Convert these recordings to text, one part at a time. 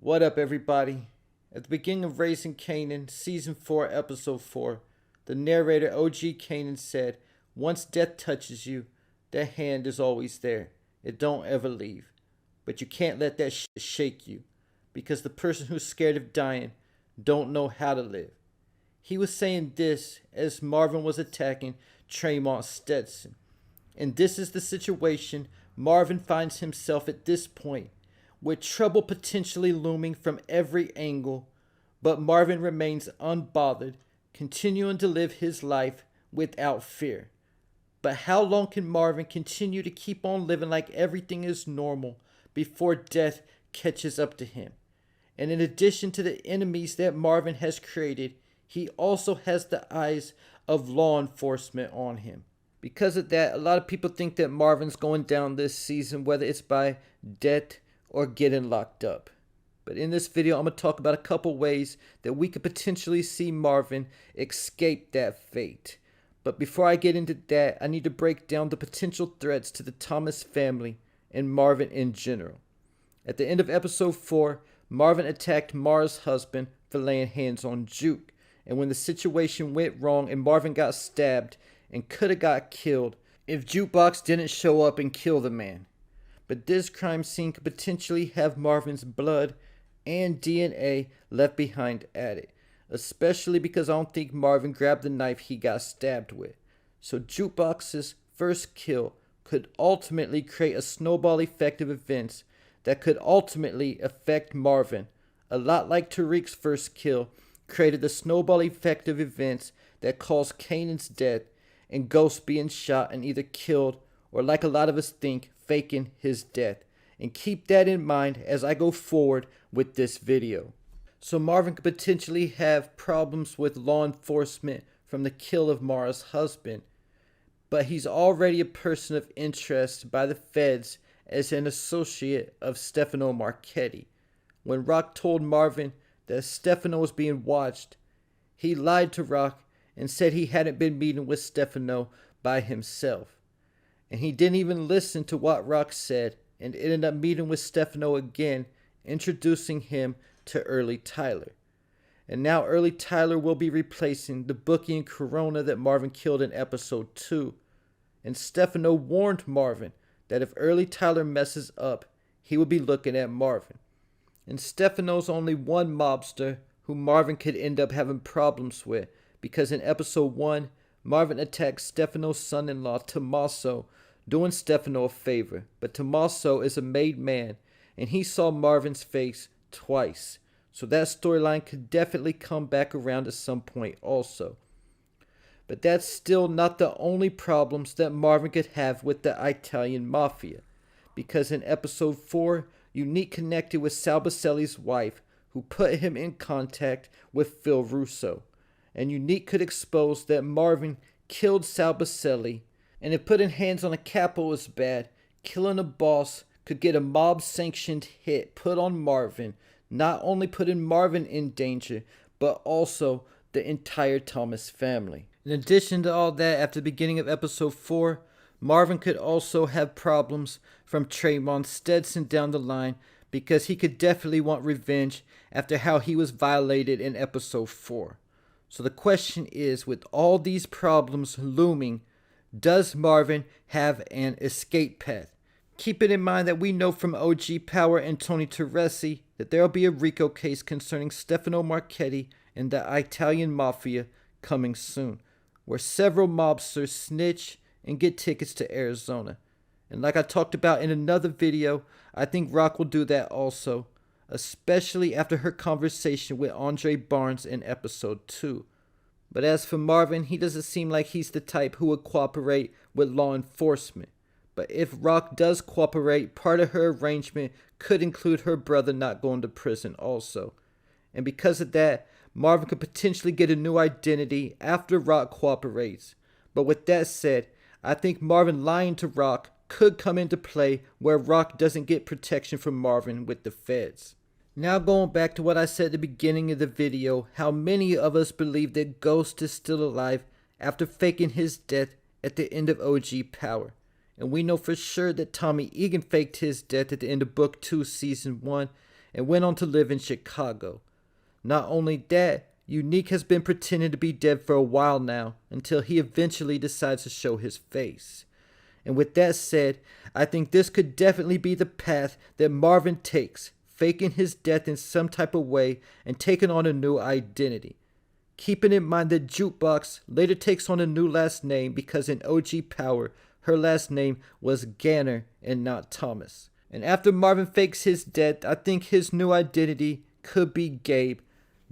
What up, everybody? At the beginning of Raising Kanan, Season 4, Episode 4, the narrator OG Kanan said, "Once death touches you, that hand is always there. It don't ever leave. But you can't let that shit shake you, because the person who's scared of dying don't know how to live." He was saying this as Marvin was attacking Tremont Stetson. And this is the situation Marvin finds himself at this point, with trouble potentially looming from every angle, but Marvin remains unbothered, continuing to live his life without fear. But how long can Marvin continue to keep on living like everything is normal before death catches up to him? And in addition to the enemies that Marvin has created, he also has the eyes of law enforcement on him. Because of that, a lot of people think that Marvin's going down this season, whether it's by death or getting locked up. But in this video, I'm going to talk about a couple ways that we could potentially see Marvin escape that fate. But before I get into that, I need to break down the potential threats to the Thomas family and Marvin in general. At the end of episode 4, Marvin attacked Mara's husband for laying hands on Juke. And when the situation went wrong and Marvin got stabbed and could have got killed if Jukebox didn't show up and kill the man. But this crime scene could potentially have Marvin's blood and DNA left behind at it, especially because I don't think Marvin grabbed the knife he got stabbed with. So Jukebox's first kill could ultimately create a snowball effect of events that could ultimately affect Marvin, a lot like Tariq's first kill created the snowball effect of events that caused Kanan's death and Ghost being shot and either killed or, like a lot of us think, faking his death. And keep that in mind as I go forward with this video. So Marvin could potentially have problems with law enforcement from the kill of Mara's husband, but he's already a person of interest by the feds as an associate of Stefano Marchetti. When Rock told Marvin that Stefano was being watched, he lied to Rock and said he hadn't been meeting with Stefano by himself. And he didn't even listen to what Rock said and ended up meeting with Stefano again, introducing him to Early Tyler. And now Early Tyler will be replacing the Bookie and Corona that Marvin killed in episode 2. And Stefano warned Marvin that if Early Tyler messes up, he would be looking at Marvin. And Stefano's only one mobster who Marvin could end up having problems with, because in episode 1, Marvin attacked Stefano's son-in-law, Tommaso, doing Stefano a favor. But Tommaso is a made man, and he saw Marvin's face twice. So that storyline could definitely come back around at some point also. But that's still not the only problems that Marvin could have with the Italian Mafia. Because in episode 4, Unique connected with Salbacelli's wife, who put him in contact with Phil Russo. And Unique could expose that Marvin killed Salbacelli, and if putting hands on a capo was bad, killing a boss could get a mob-sanctioned hit put on Marvin, not only putting Marvin in danger, but also the entire Thomas family. In addition to all that, after the beginning of episode 4, Marvin could also have problems from Tremont Stetson down the line, because he could definitely want revenge after how he was violated in episode 4. So the question is, with all these problems looming, does Marvin have an escape path? Keep it in mind that we know from OG Power and Tony Teresi that there will be a RICO case concerning Stefano Marchetti and the Italian Mafia coming soon, where several mobsters snitch and get tickets to Arizona. And like I talked about in another video, I think Rock will do that also, especially after her conversation with Andre Barnes in episode 2. But as for Marvin, he doesn't seem like he's the type who would cooperate with law enforcement. But if Rock does cooperate, part of her arrangement could include her brother not going to prison also. And because of that, Marvin could potentially get a new identity after Rock cooperates. But with that said, I think Marvin lying to Rock could come into play where Rock doesn't get protection from Marvin with the feds. Now going back to what I said at the beginning of the video, how many of us believe that Ghost is still alive after faking his death at the end of OG Power. And we know for sure that Tommy Egan faked his death at the end of Book 2, Season 1, and went on to live in Chicago. Not only that, Unique has been pretending to be dead for a while now until he eventually decides to show his face. And with that said, I think this could definitely be the path that Marvin takes, faking his death in some type of way and taking on a new identity. Keeping in mind that Jukebox later takes on a new last name because in OG Power, her last name was Ganner and not Thomas. And after Marvin fakes his death, I think his new identity could be Gabe,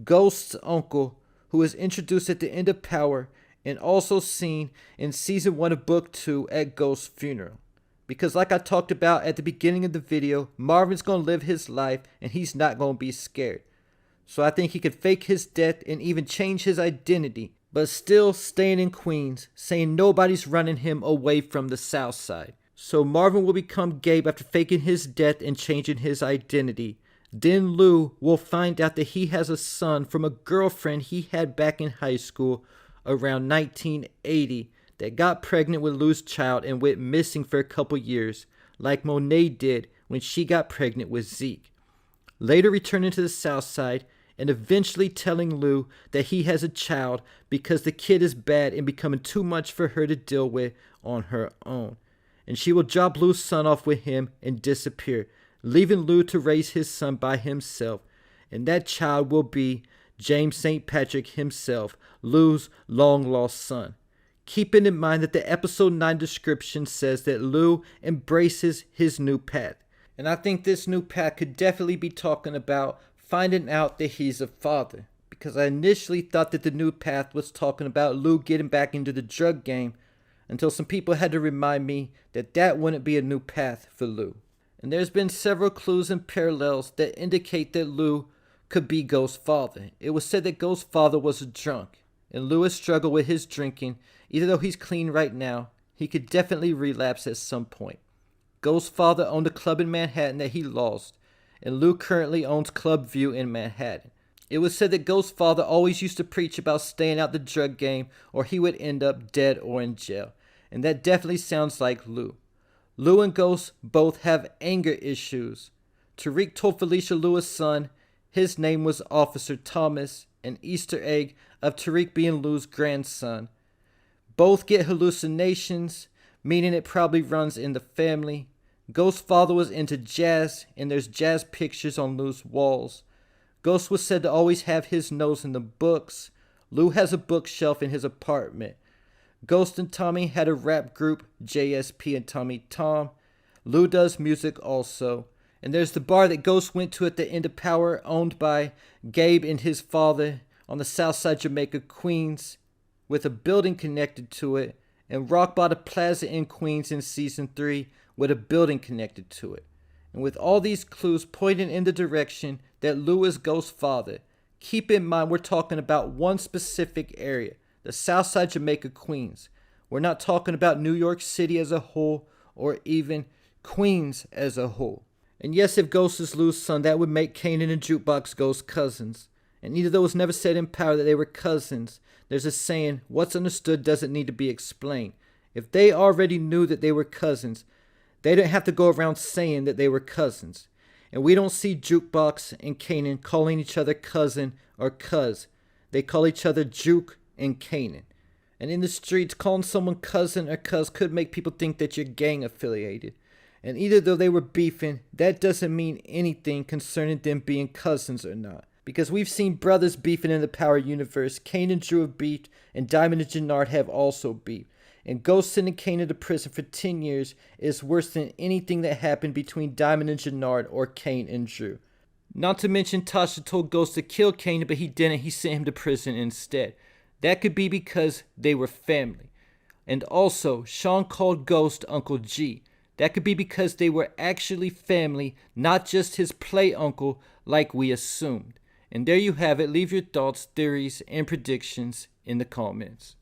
Ghost's uncle, who is introduced at the end of Power and also seen in season 1 of book 2 at Ghost's funeral. Because like I talked about at the beginning of the video, Marvin's going to live his life and he's not going to be scared. So I think he could fake his death and even change his identity, but still staying in Queens, saying nobody's running him away from the South Side. So Marvin will become Gabe after faking his death and changing his identity. Then Lou will find out that he has a son from a girlfriend he had back in high school around 1980 that got pregnant with Lou's child and went missing for a couple years, like Monet did when she got pregnant with Zeke. Later returning to the South Side and eventually telling Lou that he has a child because the kid is bad and becoming too much for her to deal with on her own. And she will drop Lou's son off with him and disappear, leaving Lou to raise his son by himself. And that child will be James St. Patrick himself, Lou's long-lost son. Keeping in mind that the episode 9 description says that Lou embraces his new path. And I think this new path could definitely be talking about finding out that he's a father. Because I initially thought that the new path was talking about Lou getting back into the drug game until some people had to remind me that that wouldn't be a new path for Lou. And there's been several clues and parallels that indicate that Lou could be Ghost's father. It was said that Ghost's father was a drunk, and Lou has struggled with his drinking. Even though he's clean right now, he could definitely relapse at some point. Ghost's father owned a club in Manhattan that he lost, and Lou currently owns Club View in Manhattan. It was said that Ghost's father always used to preach about staying out the drug game or he would end up dead or in jail, and that definitely sounds like Lou. Lou and Ghost both have anger issues. Tariq told Felicia Lou's son his name was Officer Thomas, an Easter egg of Tariq being Lou's grandson. Both get hallucinations, meaning it probably runs in the family. Ghost's father was into jazz, and there's jazz pictures on Lou's walls. Ghost was said to always have his nose in the books. Lou has a bookshelf in his apartment. Ghost and Tommy had a rap group, JSP and Tommy Tom. Lou does music also. And there's the bar that Ghost went to at the end of Power, owned by Gabe and his father on the South Side Jamaica, Queens, with a building connected to it, and Rock Bottom Plaza in Queens in Season 3 with a building connected to it. And with all these clues pointing in the direction that Lou is Ghost's father, keep in mind we're talking about one specific area, the South Side Jamaica, Queens. We're not talking about New York City as a whole or even Queens as a whole. And yes, if Ghost is Lou's son, that would make Kanan and Jukebox Ghost cousins. And either though it was never said in Power that they were cousins, there's a saying, what's understood doesn't need to be explained. If they already knew that they were cousins, they didn't have to go around saying that they were cousins. And we don't see Jukebox and Kanan calling each other cousin or cuz. They call each other Juke and Kanan. And in the streets, calling someone cousin or cuz could make people think that you're gang affiliated. And either though they were beefing, that doesn't mean anything concerning them being cousins or not. Because we've seen brothers beefing in the Power universe. Kane and Drew have beefed, and Diamond and Jannard have also beefed. And Ghost sending Kanan to prison for 10 years is worse than anything that happened between Diamond and Jannard or Kane and Drew. Not to mention Tasha told Ghost to kill Kanan, but he didn't. He sent him to prison instead. That could be because they were family. And also, Sean called Ghost Uncle G. That could be because they were actually family, not just his play uncle like we assumed. And there you have it. Leave your thoughts, theories, and predictions in the comments.